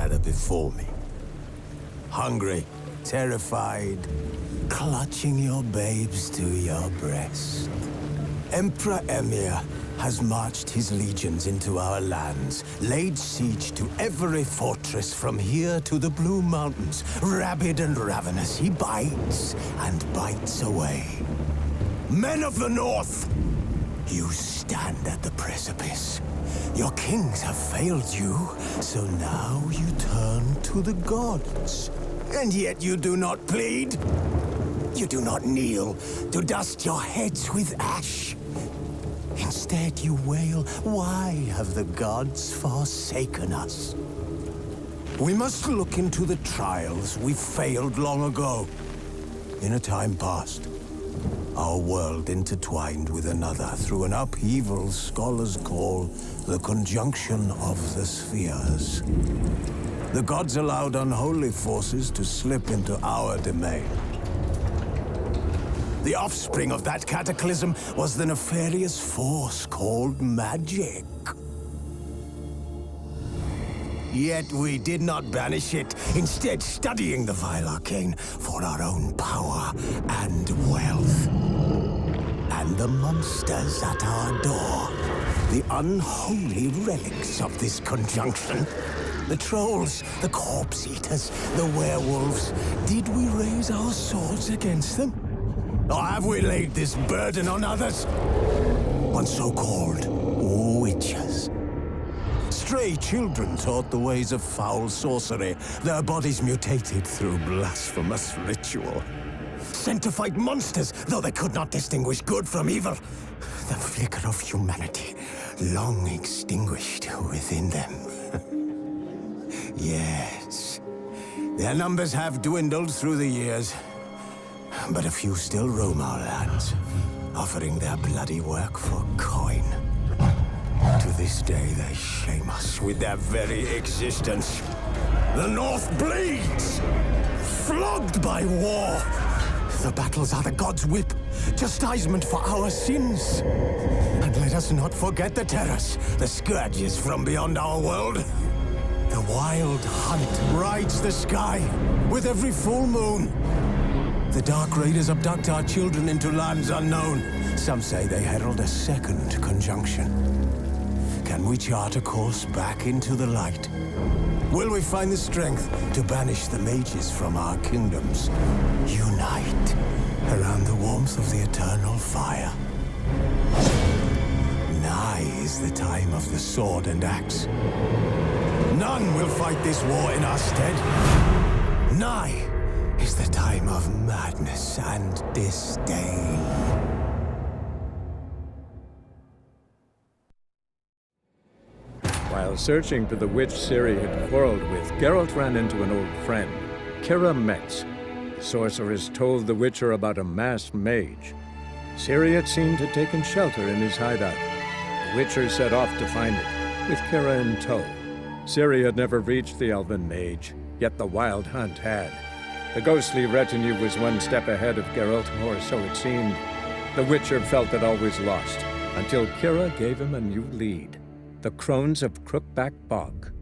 gather before me. Hungry, terrified, clutching your babes to your breast. Emperor Emhyr has marched his legions into our lands, laid siege to every fortress from here to the Blue Mountains. Rabid and ravenous, he bites and bites away. Men of the North, you stand at the precipice. Your kings have failed you, so now you turn to the gods. And yet you do not plead. You do not kneel to dust your heads with ash. Instead you wail, why have the gods forsaken us? We must look into the trials we failed long ago. In a time past, our world intertwined with another through an upheaval scholars call the conjunction of the spheres. The gods allowed unholy forces to slip into our domain. The offspring of that cataclysm was the nefarious force called magic. Yet we did not banish it, instead studying the vile arcane for our own power and wealth. And the monsters at our door, the unholy relics of this conjunction. The trolls, the corpse-eaters, the werewolves. Did we raise our swords against them? Or have we laid this burden on others? On so-called witches. Stray children taught the ways of foul sorcery, their bodies mutated through blasphemous ritual. Sent to fight monsters, though they could not distinguish good from evil. The flicker of humanity, long extinguished within them. Yes, their numbers have dwindled through the years. But a few still roam our lands, offering their bloody work for coin. To this day, they shame us with their very existence. The North bleeds, flogged by war. The battles are the gods' whip, chastisement for our sins. And let us not forget the terrors, the scourges from beyond our world. The wild hunt rides the sky with every full moon. The Dark Raiders abduct our children into lands unknown. Some say they herald a second conjunction. Can we chart a course back into the light? Will we find the strength to banish the mages from our kingdoms? Unite around the warmth of the eternal fire. Nigh is the time of the sword and axe. None will fight this war in our stead. Nigh is the time of madness and disdain. While searching for the witch Ciri had quarreled with, Geralt ran into an old friend, Keira Metz. The sorceress told the Witcher about a masked mage. Ciri had seemed to have taken shelter in his hideout. The Witcher set off to find it, with Keira in tow. Ciri had never reached the elven mage, yet the wild hunt had. The ghostly retinue was one step ahead of Geralt, or so it seemed. The Witcher felt it always lost, until Keira gave him a new lead. The Crones of Crookback Bog.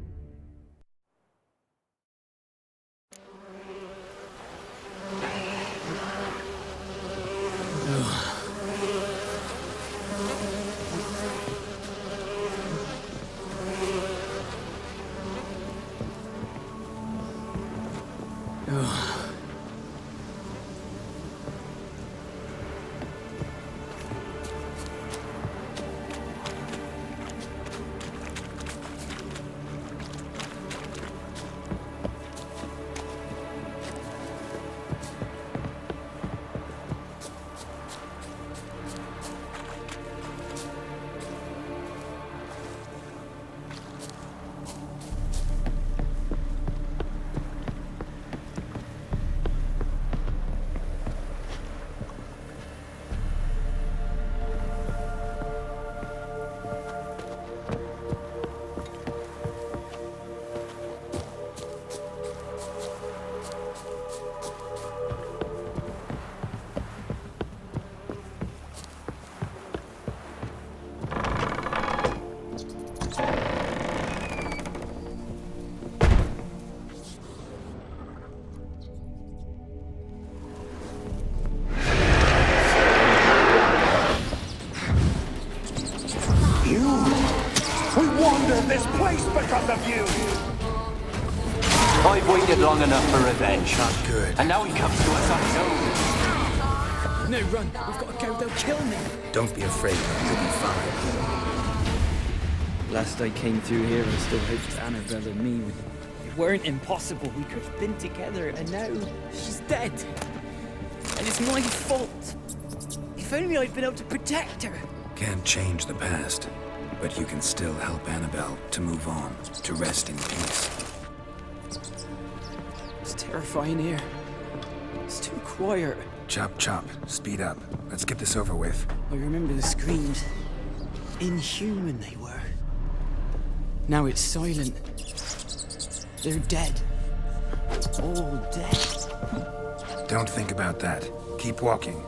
I've waited long enough for revenge. Not good. And now he comes to us on his own. No, run. We've got to go. They'll kill me. Don't be afraid. You'll be fine. Last I came through here, I still hoped Annabelle and me weren't impossible. We could have been together, and now she's dead. And it's my fault. If only I'd been able to protect her. Can't change the past, but you can still help Annabelle to move on, to rest in peace. It's terrifying here. It's too quiet. Chop, chop. Speed up. Let's get this over with. I remember the screams. Inhuman they were. Now it's silent. They're dead. All dead. Don't think about that. Keep walking.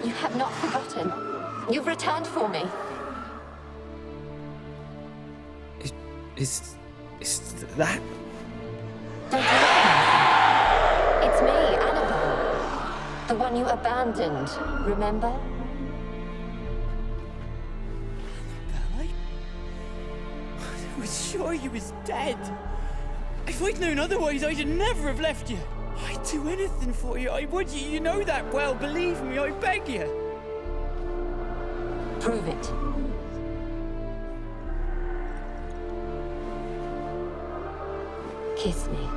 You have not forgotten. You've returned for me. Is that? Don't you recognize me? It's me, Annabelle. The one you abandoned, remember? I was sure you was dead. If I'd known otherwise, I'd never have left you. I'd do anything for you. I would. You know that well. Believe me, I beg you. Prove it. Kiss me.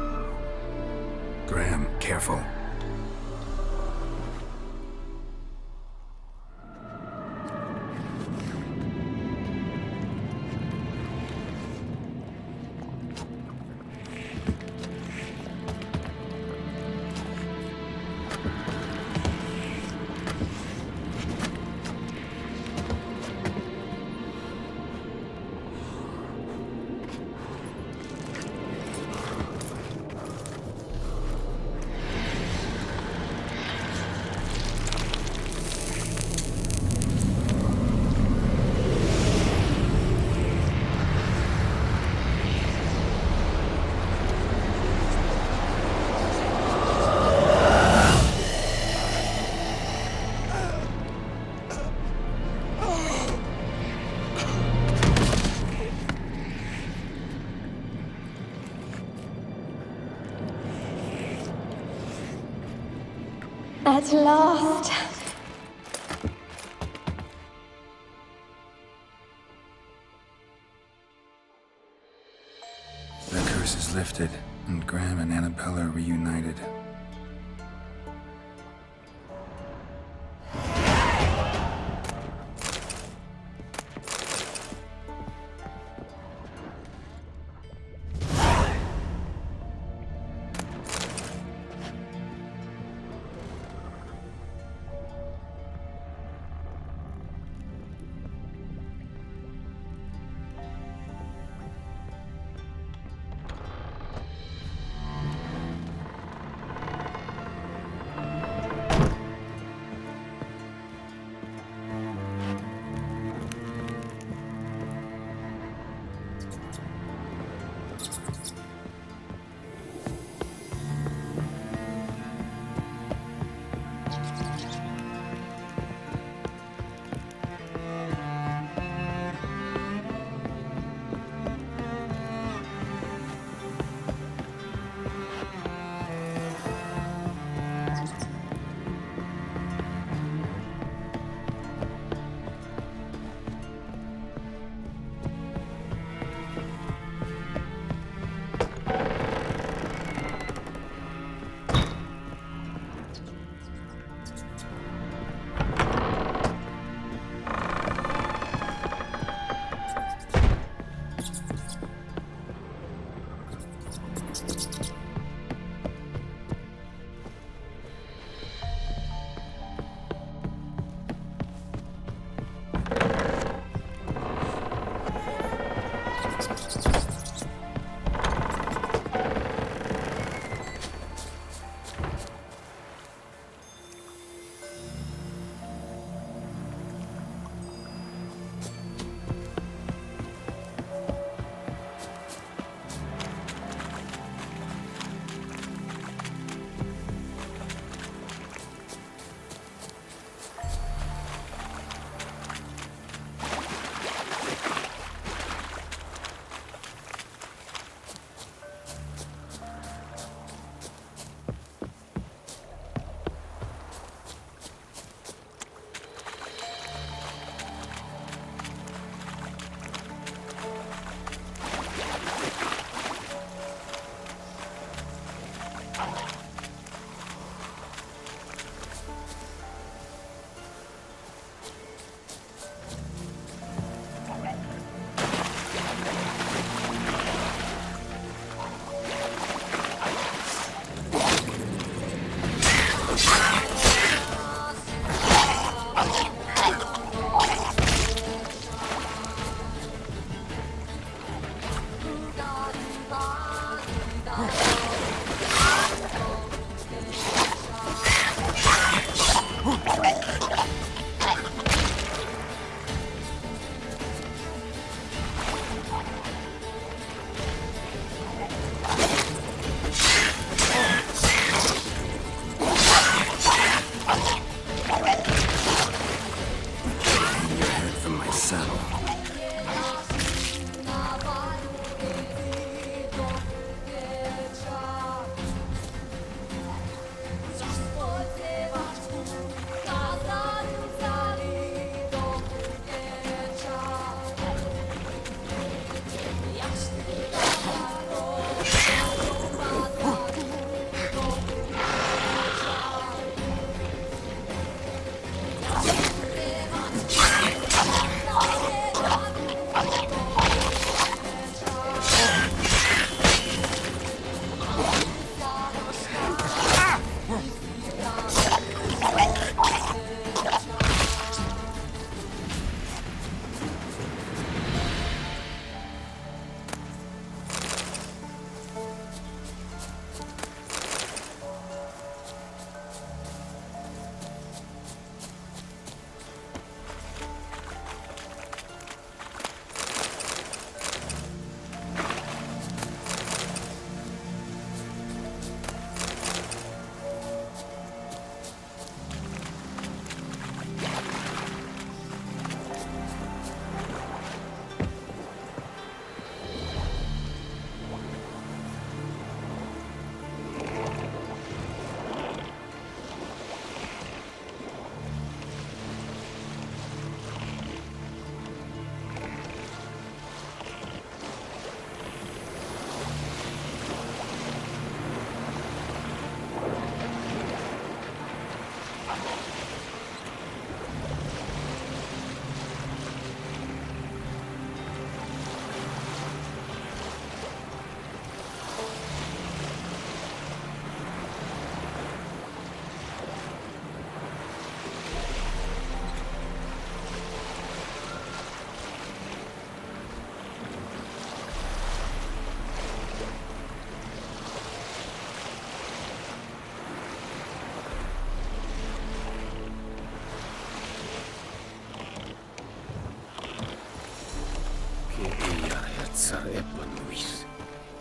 Graham, careful. At last. The curse is lifted, and Graham and Annabelle are reunited.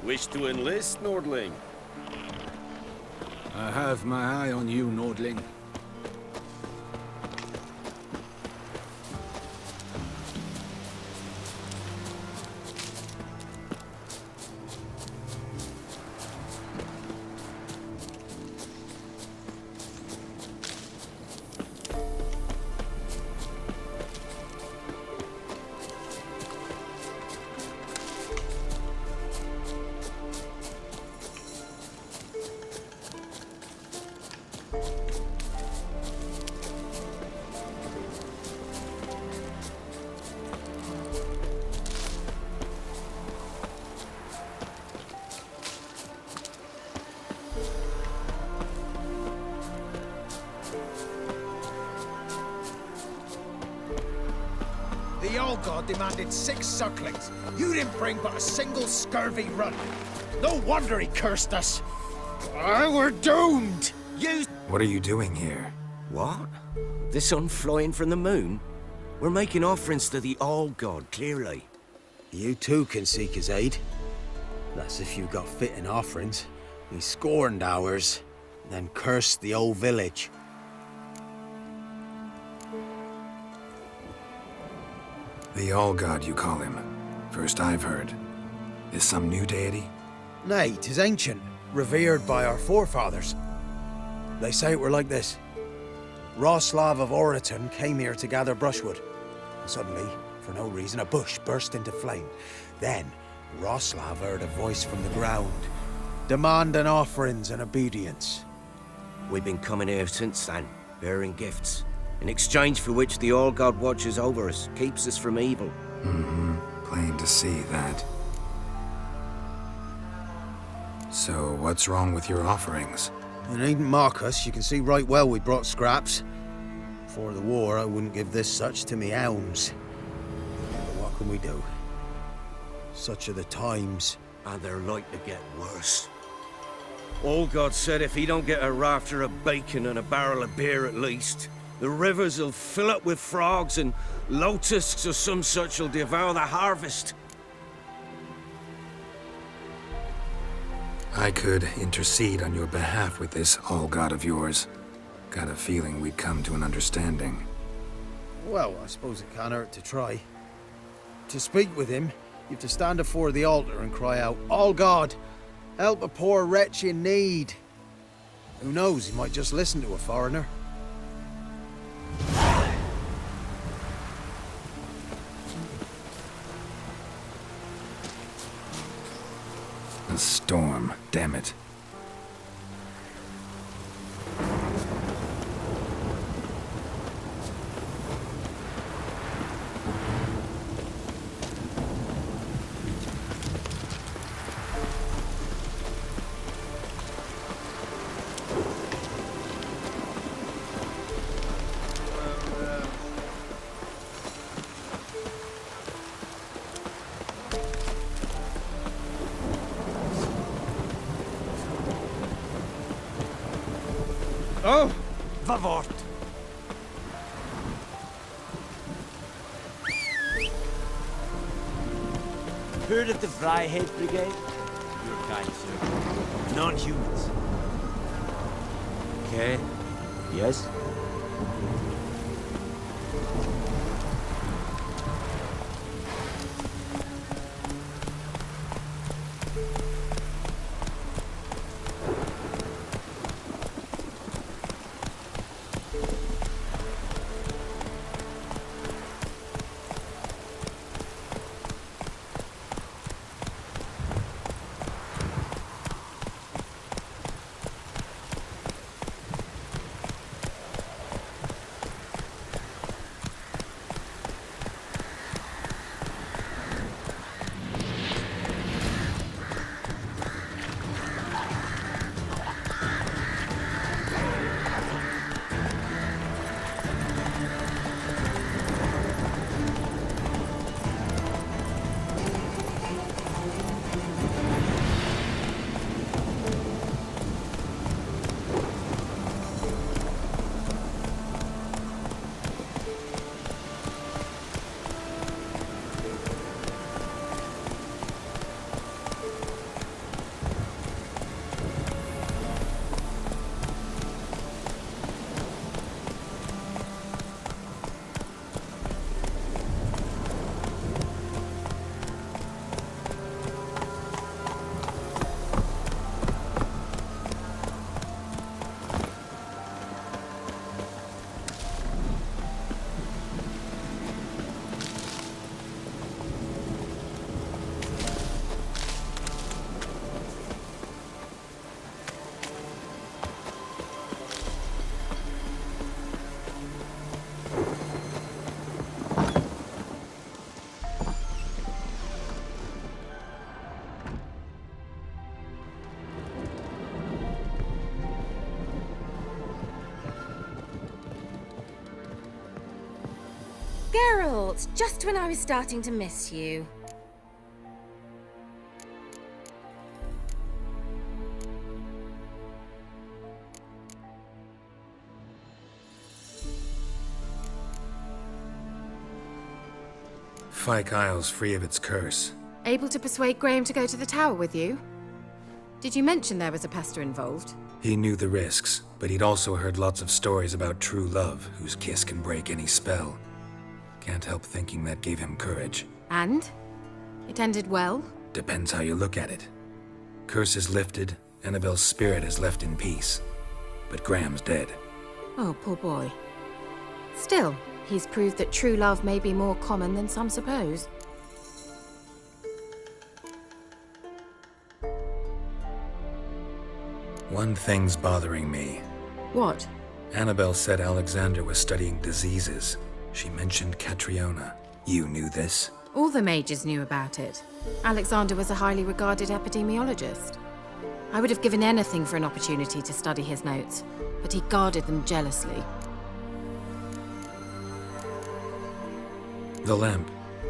Wish to enlist, Nordling? I have my eye on you, Nordling. The Old God demanded 6 sucklings. You didn't bring but a single scurvy run. No wonder he cursed us. We're doomed! You... What are you doing here? What? The sun flying from the moon? We're making offerings to the Old God, clearly. You too can seek his aid. That's if you got fitting offerings. We scorned ours, then cursed the old village. The All-God, you call him. First I've heard. Is some new deity? Nay, 'tis ancient, revered by our forefathers. They say it were like this. Roslav of Oriton came here to gather brushwood. And suddenly, for no reason, a bush burst into flame. Then, Roslav heard a voice from the ground, demanding offerings and obedience. We've been coming here since then, bearing gifts, in exchange for which the All-God watches over us, keeps us from evil. Mm-hmm. Plain to see that. So, what's wrong with your offerings? You needn't mock us, you can see right well we brought scraps. Before the war, I wouldn't give this such to me hounds. But what can we do? Such are the times. And they're like to get worse. All-God said if he don't get a rafter of bacon and a barrel of beer at least, the rivers will fill up with frogs and locusts or some such will devour the harvest. I could intercede on your behalf with this All-God of yours. Got a feeling we'd come to an understanding. Well, I suppose it can't hurt to try. To speak with him, you have to stand before the altar and cry out, "All God, help a poor wretch in need." Who knows, he might just listen to a foreigner. A storm, damn it. Oh! Vavort! Heard of the Vryhead Brigade? Your kind, sir. Non-humans. Okay. Yes? Geralt, just when I was starting to miss you. Fyke Isle's free of its curse. Able to persuade Graham to go to the tower with you? Did you mention there was a pester involved? He knew the risks, but he'd also heard lots of stories about true love, whose kiss can break any spell. Can't help thinking that gave him courage. And? It ended well? Depends how you look at it. Curse is lifted, Annabelle's spirit is left in peace. But Graham's dead. Oh, poor boy. Still, he's proved that true love may be more common than some suppose. One thing's bothering me. What? Annabelle said Alexander was studying diseases. She mentioned Catriona. You knew this? All the mages knew about it. Alexander was a highly regarded epidemiologist. I would have given anything for an opportunity to study his notes, but he guarded them jealously. The lamp.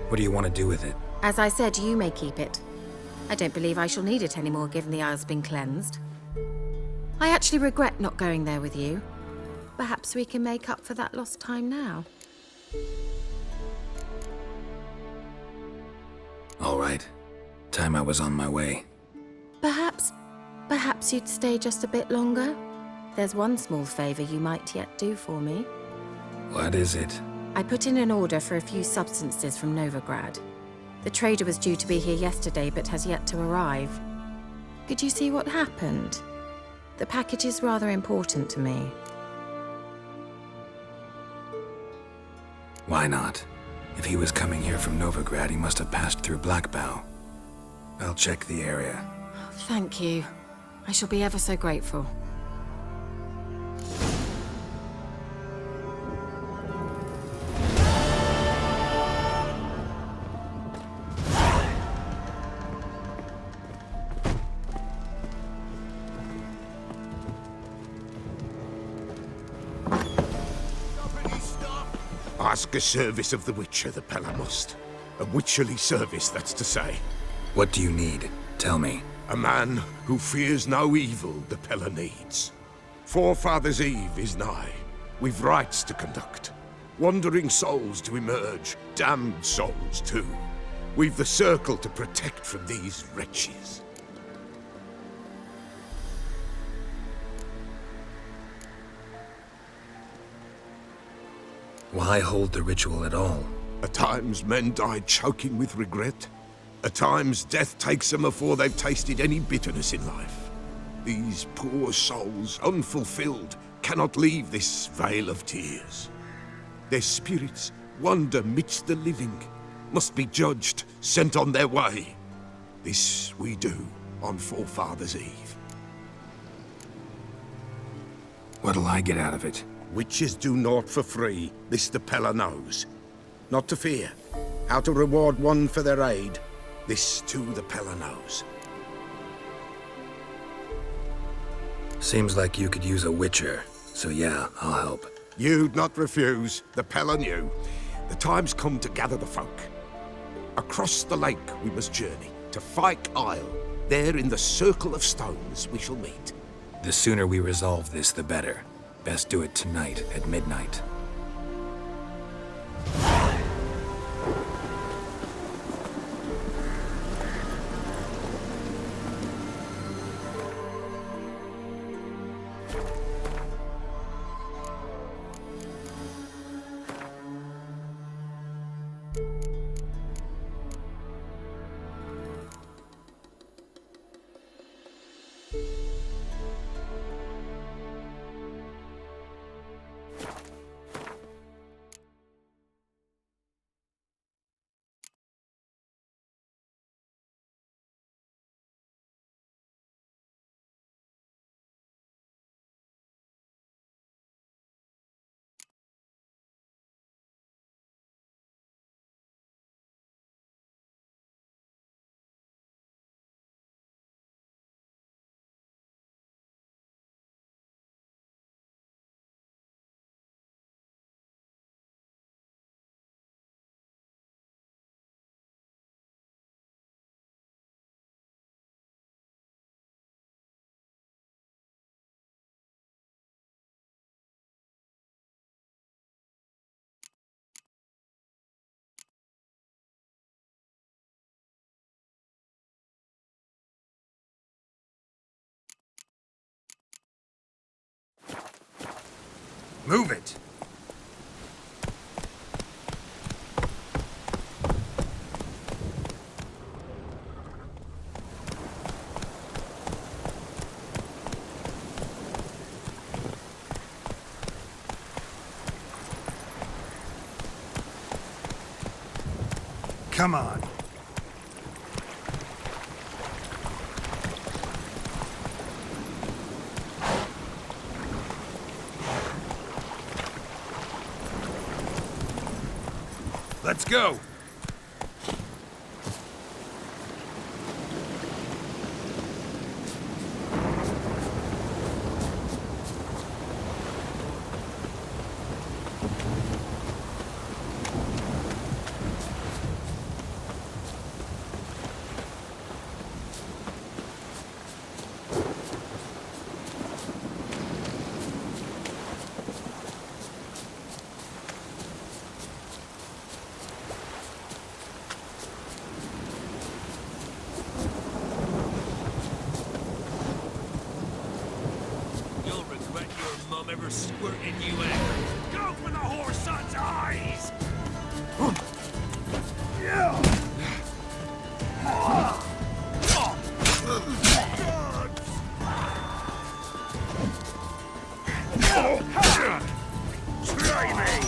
What do you want to do with it? As I said, you may keep it. I don't believe I shall need it anymore, given the Isle's been cleansed. I actually regret not going there with you. Perhaps we can make up for that lost time now. All right. Time I was on my way. Perhaps you'd stay just a bit longer? There's one small favor you might yet do for me. What is it? I put in an order for a few substances from Novigrad. The trader was due to be here yesterday, but has yet to arrive. Could you see what happened? The package is rather important to me. Why not? If he was coming here from Novigrad, he must have passed through Blackbough. I'll check the area. Thank you. I shall be ever so grateful. Ask a service of the Witcher, the Pella must. A witcherly service, that's to say. What do you need? Tell me. A man who fears no evil the Pella needs. Forefathers' Eve is nigh. We've rites to conduct. Wandering souls to emerge, damned souls too. We've the circle to protect from these wretches. Why hold the ritual at all? At times men die choking with regret. At times death takes them before they've tasted any bitterness in life. These poor souls, unfulfilled, cannot leave this vale of tears. Their spirits wander midst the living, must be judged, sent on their way. This we do on Forefathers' Eve. What'll I get out of it? Witches do naught for free, this the Pella knows. Not to fear. How to reward one for their aid, this too the Pella knows. Seems like you could use a witcher, so yeah, I'll help. You'd not refuse, the Pella knew. The time's come to gather the folk. Across the lake we must journey, to Fyke Isle. There in the circle of stones we shall meet. The sooner we resolve this, the better. Best do it tonight at midnight. Move it! Come on. Let's go! Ever squirting you out. Go for the whore's son's eyes! Try me!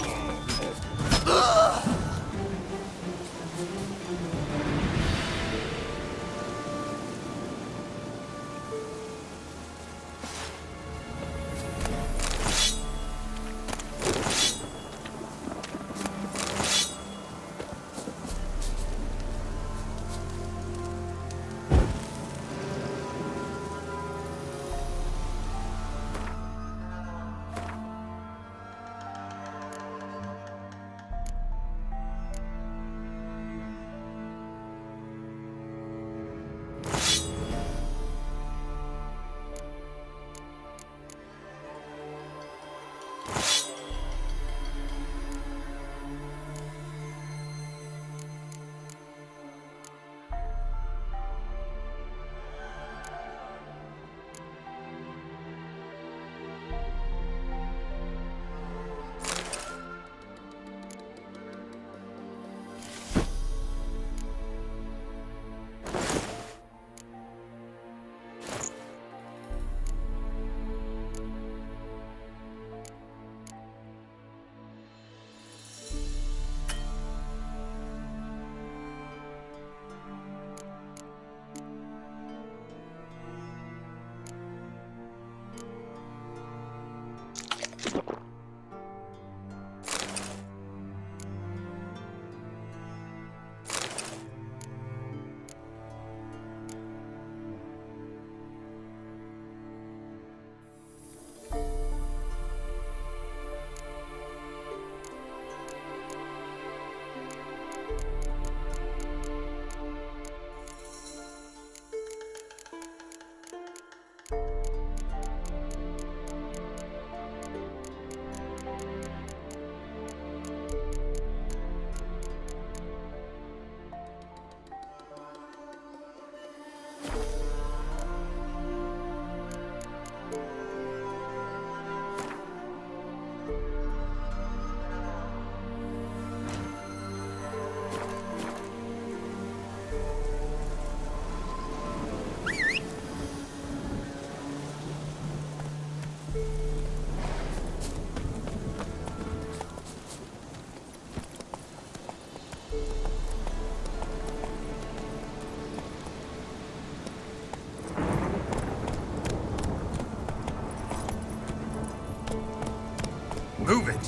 Move it!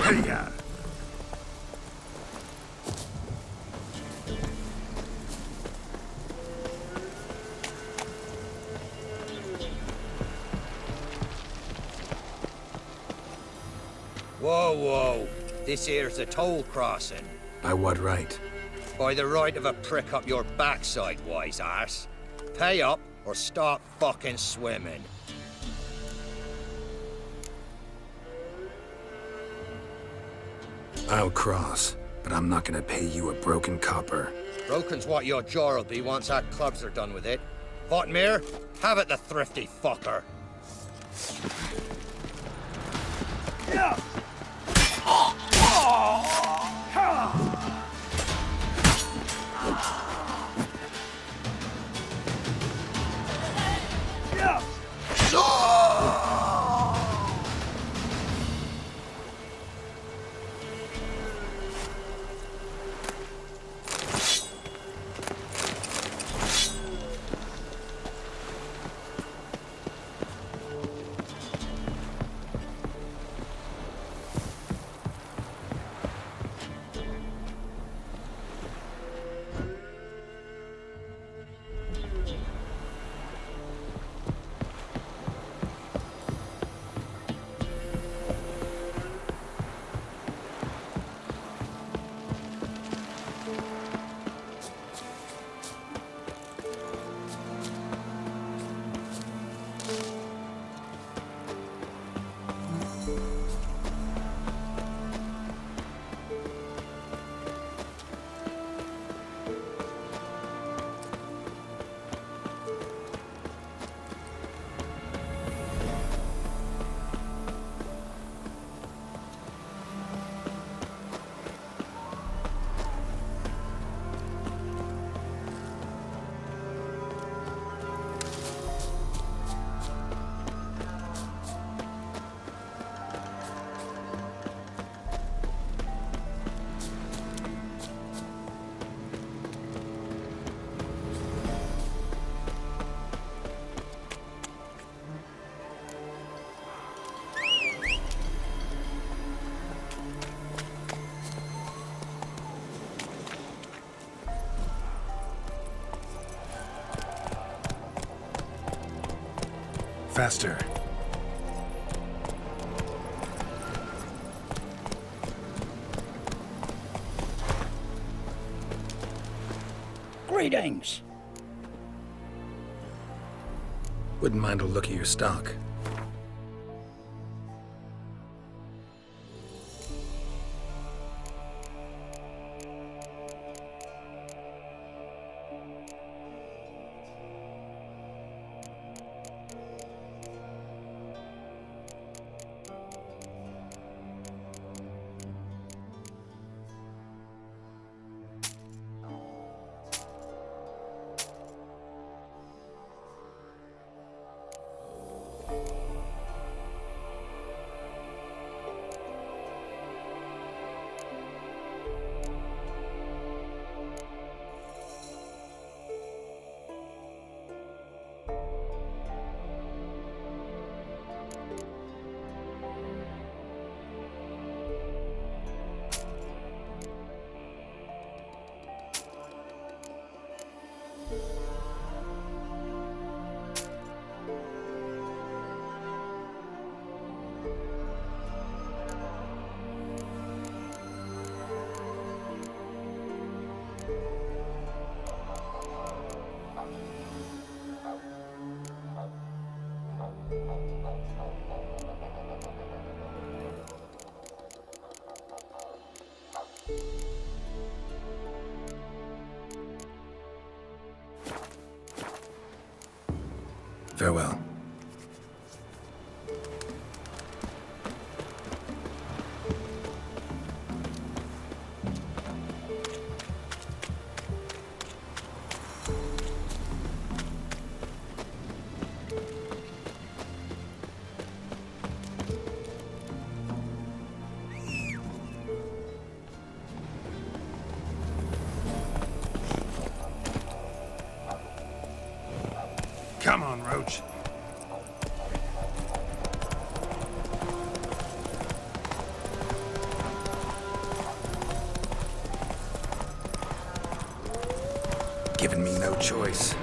Hey-ya! Whoa, whoa. This here's a toll crossing. By what right? By the right of a prick up your backside, wise arse. Pay up or stop fucking swimming. I'll cross, but I'm not gonna pay you a broken copper. Broken's what your jaw'll be once our clubs are done with it. Votmir, have it, the thrifty fucker. Faster. Greetings. Wouldn't mind a look at your stock. Farewell. Come on, Roach. Giving me no choice.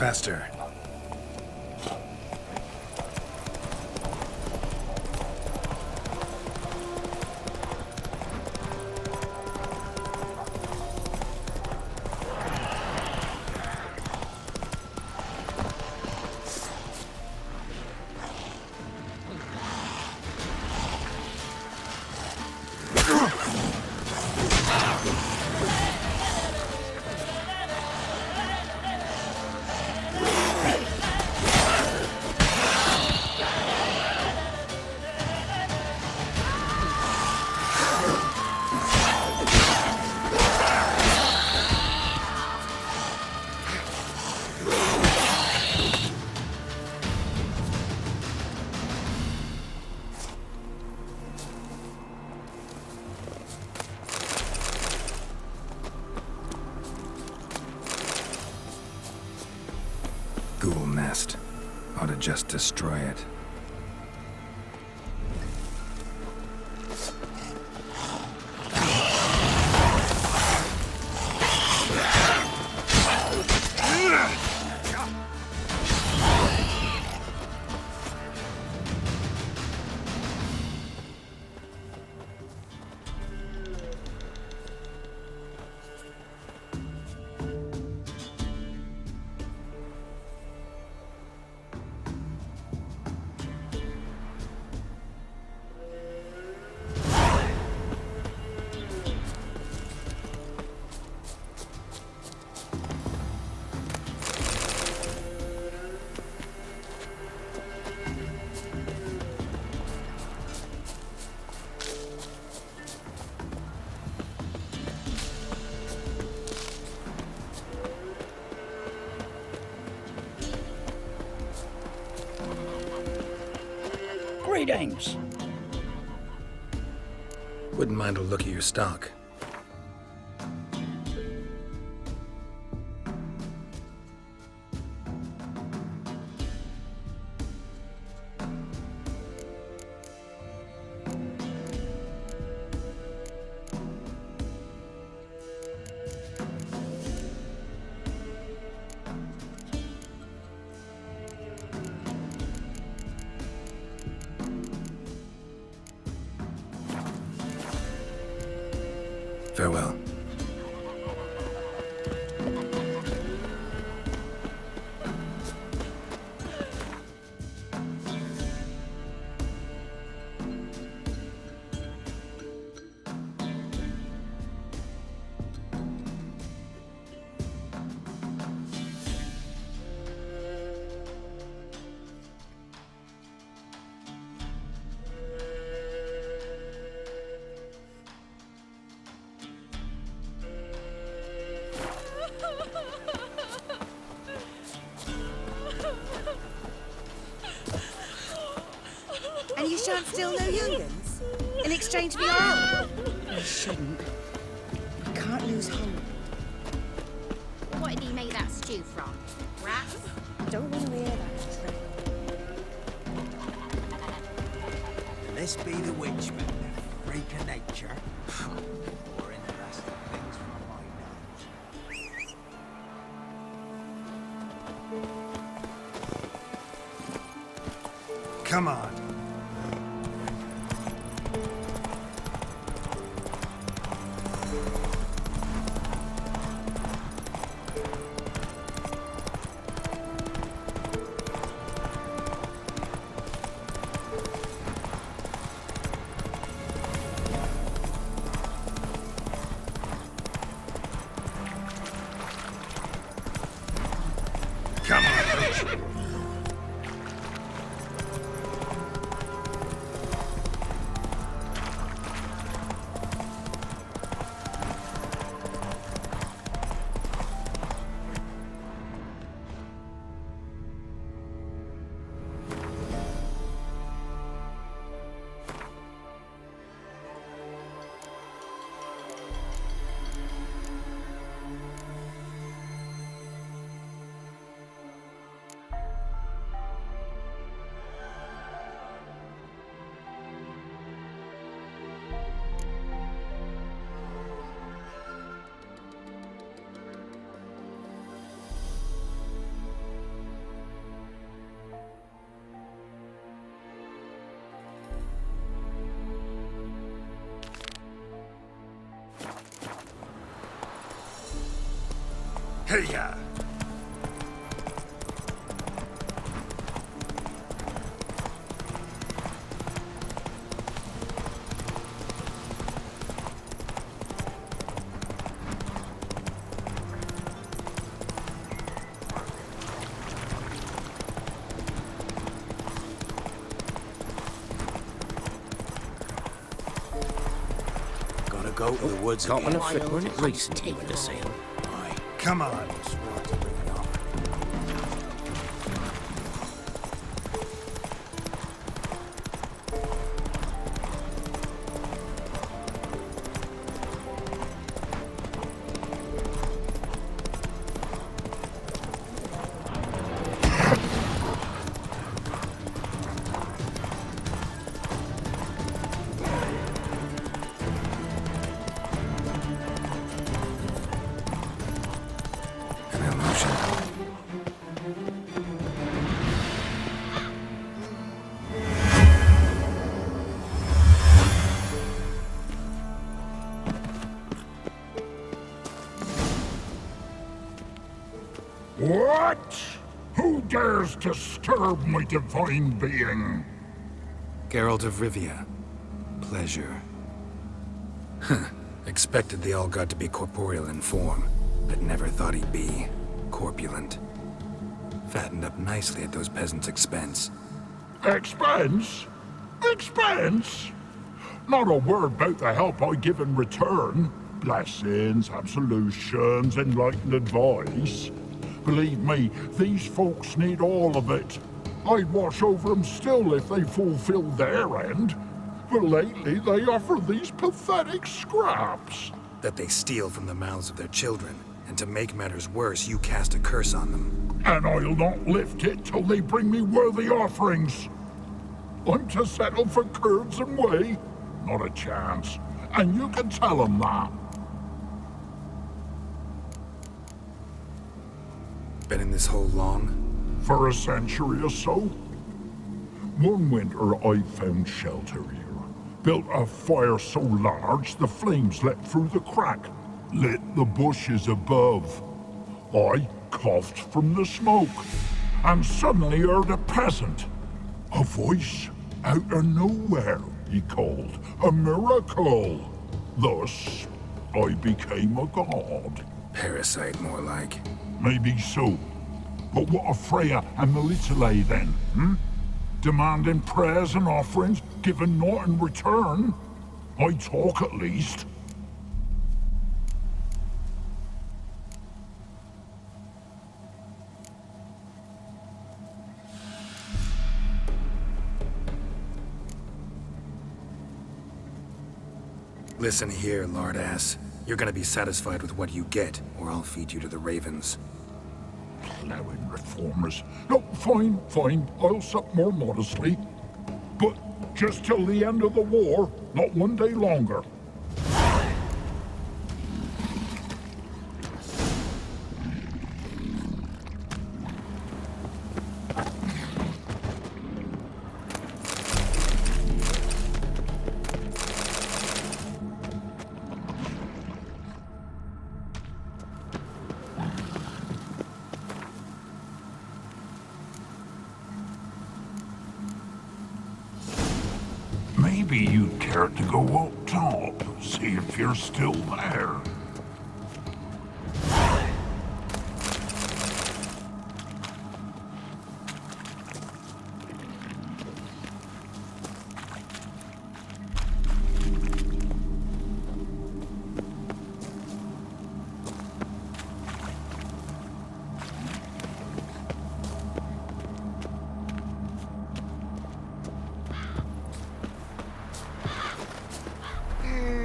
Faster. Ghoul nest. Ought to just destroy it. Greetings. Wouldn't mind a look at your stock. Farewell. And you shan't steal no young'uns? In exchange for your own? You shouldn't. We can't lose hope. What did he make that stew from? Rats? Don't want to hear that. This be the witchman, the freak of nature. More interesting things from my nose. Come on. Come on, bitch. Hiya! Gotta go to the woods Got one again. of it, weren't it recent you were saying? Aye. Come on. Swore to bring it up. An illusion. What? Who dares disturb my divine being? Geralt of Rivia. Pleasure. Expected the All-God to be corporeal in form, but never thought he'd be corpulent. Fattened up nicely at those peasants' expense. Expense? Expense? Not a word about the help I give in return. Blessings, absolutions, enlightened advice. Believe me, these folks need all of it. I'd watch over them still if they fulfilled their end. But lately they offer these pathetic scraps. That they steal from the mouths of their children, and to make matters worse, you cast a curse on them. And I'll not lift it till they bring me worthy offerings. I'm to settle for curds and whey? Not a chance. And you can tell them that. Been in this hole long? For a century or so. One winter I found shelter here. Built a fire so large the flames leapt through the crack, lit the bushes above. I coughed from the smoke, and suddenly heard a peasant. A voice out of nowhere, he called. A miracle. Thus, I became a god. Parasite, more like. Maybe so. But what of Freya and Melitele then, hmm? Demanding prayers and offerings, giving naught in return? I talk at least. Listen here, lardass. You're gonna be satisfied with what you get, or I'll feed you to the ravens. Plowing reformers. No, fine. I'll sup more modestly. But just till the end of the war, not one day longer. Maybe you'd care to go up top, see if you're still there.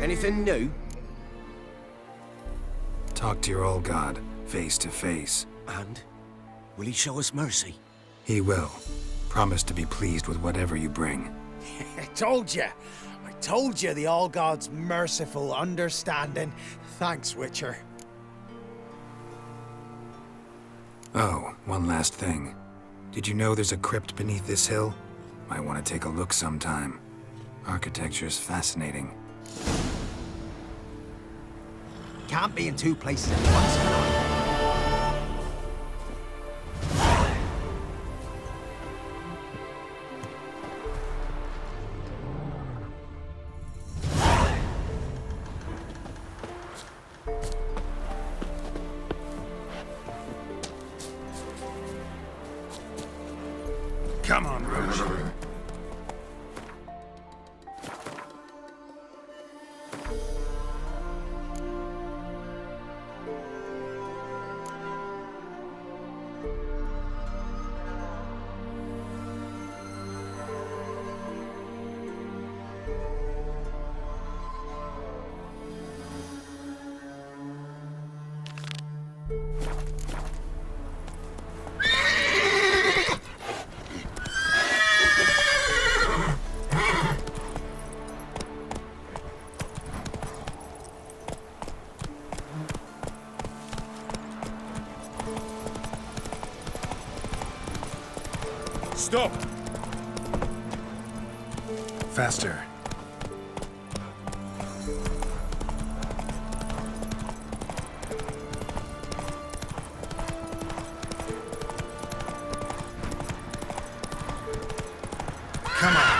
Anything new? Talk to your old god, face to face. And? Will he show us mercy? He will. Promise to be pleased with whatever you bring. I told you the All-God's merciful, understanding. Thanks, Witcher. Oh, one last thing. Did you know there's a crypt beneath this hill? Might want to take a look sometime. Architecture's fascinating. Can't be in two places at once, can I? Stop! Faster. Come on.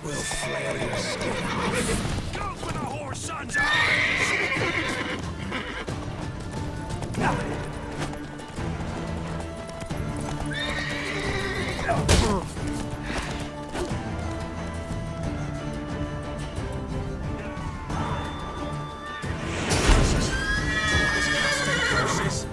We'll flail your skin off. Go for the whore son's eyes! Curses!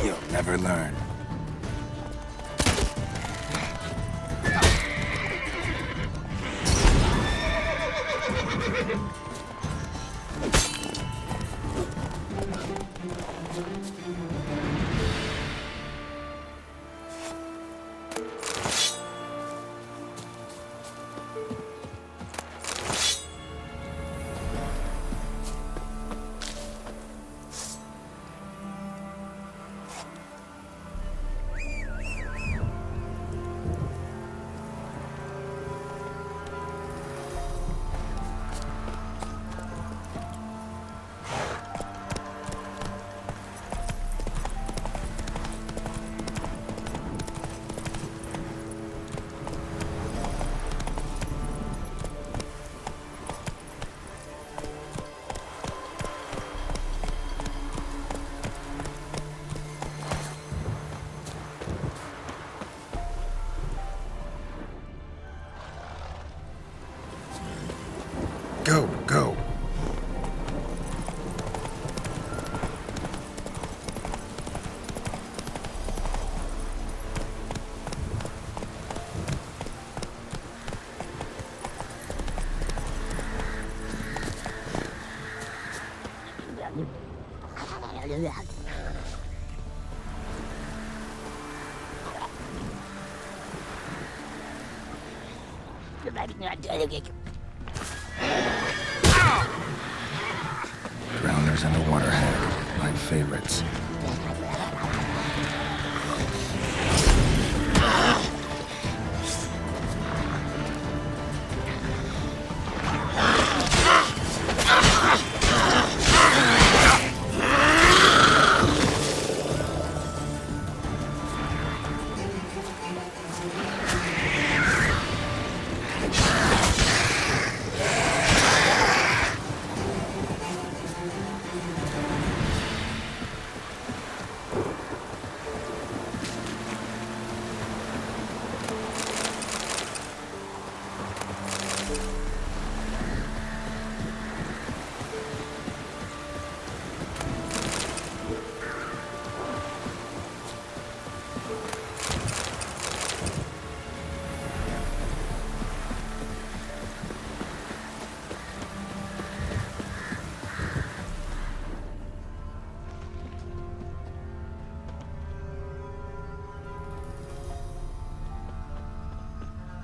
You'll never learn. Go, go. Drowners and a water hag, my favorites.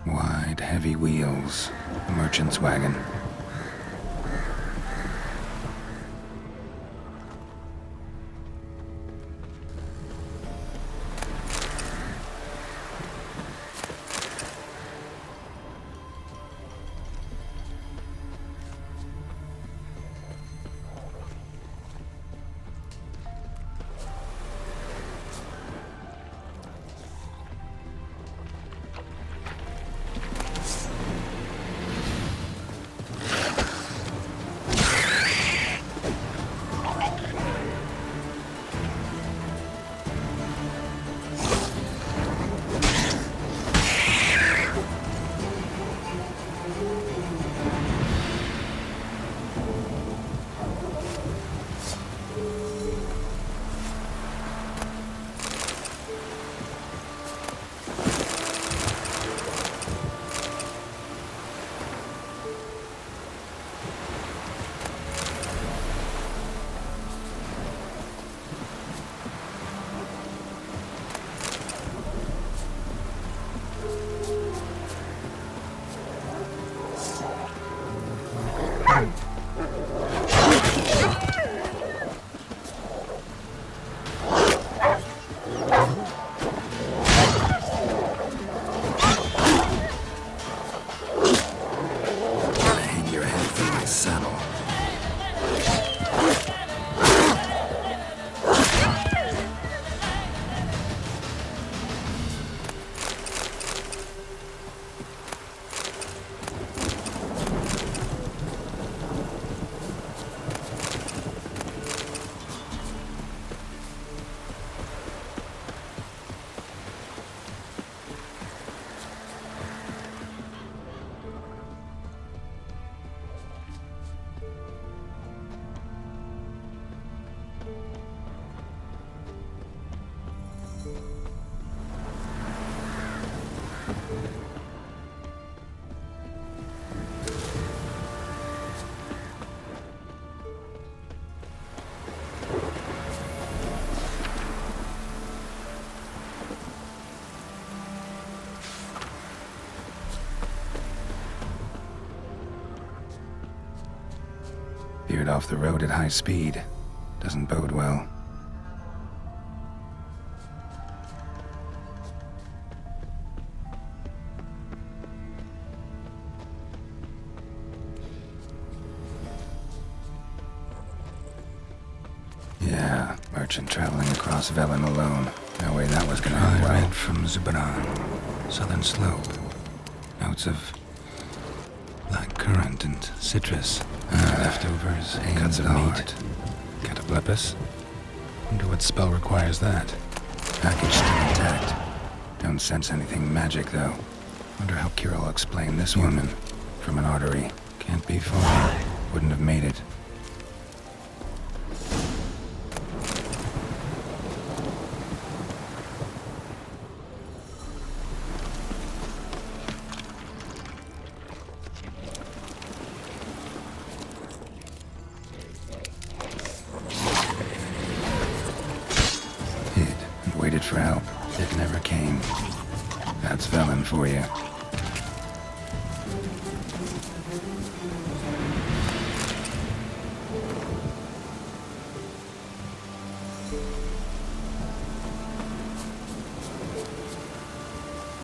Wide, heavy wheels. A merchant's wagon. Veered off the road at high speed. Doesn't bode well. Yeah, merchant traveling across Velen alone. No way that was gonna end well. Read from Zubran. Southern slope. Notes of black currant and citrus. Leftovers, cuts of meat. Cataplepis? Wonder what spell requires that. Package still intact. Don't sense anything magic, though. Wonder how Kira will explain this woman. From an artery. Can't be far. Wouldn't have made it. For help. It never came. That's Velen for you.